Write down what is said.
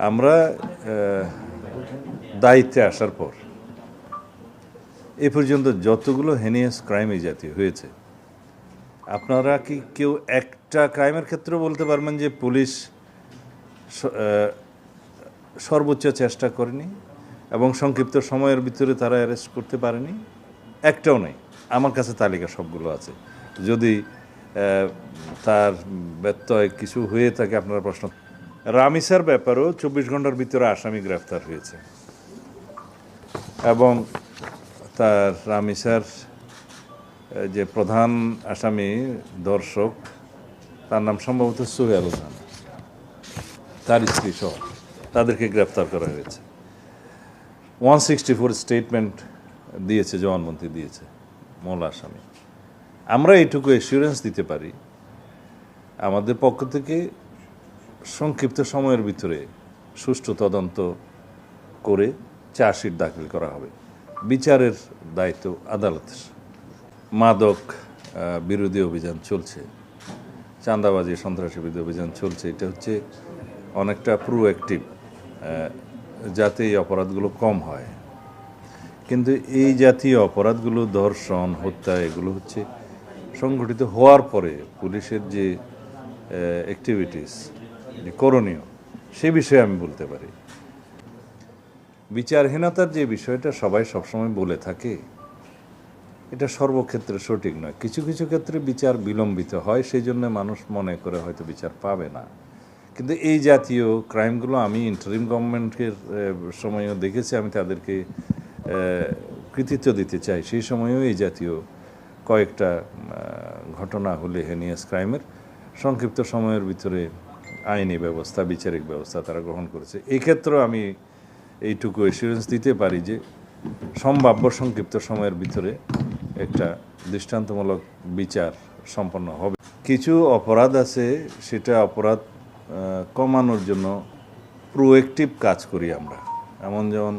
আমরা দায়িত্বে আসার পর এ পর্যন্ত যতগুলো হেনিয়াস ক্রাইম এই জাতীয় হয়েছে, আপনারা কি কেউ একটা ক্রাইমের ক্ষেত্রে বলতে পারবেন যে পুলিশ সর্বোচ্চ চেষ্টা করেনি এবং সংক্ষিপ্ত সময়ের ভিতরে তারা অ্যারেস্ট করতে পারেনি? একটাও নেই। আমার কাছে তালিকা সবগুলো আছে। যদি তার ব্যত্যয় কিছু হয়ে থাকে আপনারা প্রশ্ন। রামিসার ব্যাপারেও 24 ঘন্টার ভিতরে আসামি গ্রেফতার হয়েছে এবং তার রামিসার যে প্রধান আসামি দর্শক, তার নাম সম্ভবত সোহেল খান, তার স্ত্রী সহ তাদেরকে গ্রেফতার করা হয়েছে। 164 স্টেটমেন্ট দিয়েছে, জবানবন্দি দিয়েছে মূল আসামি। আমরা এইটুকু অ্যাসিউরেন্স দিতে পারি, আমাদের পক্ষ থেকে সংক্ষিপ্ত সময়ের ভিতরে সুষ্ঠু তদন্ত করে চার্জশিট দাখিল করা হবে। বিচারের দায়িত্ব আদালতের। মাদক বিরোধী অভিযান চলছে, চাঁদাবাজি সন্ত্রাসী বিরোধী অভিযান চলছে। এটা হচ্ছে অনেকটা প্রোঅ্যাক্টিভ, যাতে এই অপরাধগুলো কম হয়। কিন্তু এই জাতীয় অপরাধগুলো, ধর্ষণ, হত্যা, এগুলো হচ্ছে সংঘটিত হওয়ার পরে পুলিশের যে অ্যাক্টিভিটিস, যে করণীয়, সে বিষয়ে আমি বলতে পারি। বিচারহীনতার যে বিষয়টা সবাই সবসময় বলে থাকে, এটা সর্বক্ষেত্রে সঠিক নয়। কিছু কিছু ক্ষেত্রে বিচার বিলম্বিত হয়, সেই জন্য মানুষ মনে করে হয়তো বিচার পাবে না। কিন্তু এই জাতীয় ক্রাইমগুলো আমি ইন্টারিম গভর্নমেন্টের সময়ও দেখেছি, আমি তাদেরকে কৃতিত্ব দিতে চাই। সেই সময়েও এই জাতীয় কয়েকটা ঘটনা হলে হেনিয়াস ক্রাইমের সংক্ষিপ্ত সময়ের ভিতরে আইনি ব্যবস্থা, বিচারিক ব্যবস্থা তারা গ্রহণ করেছে। এই ক্ষেত্রেও আমি এইটুকু অ্যাসিউরেন্স দিতে পারি যে সম্ভাব্য সংক্ষিপ্ত সময়ের ভিতরে একটা দৃষ্টান্তমূলক বিচার সম্পন্ন হবে। কিছু অপরাধ আছে, সেটা অপরাধ কমানোর জন্য প্রোঅ্যাক্টিভ কাজ করি আমরা। যেমন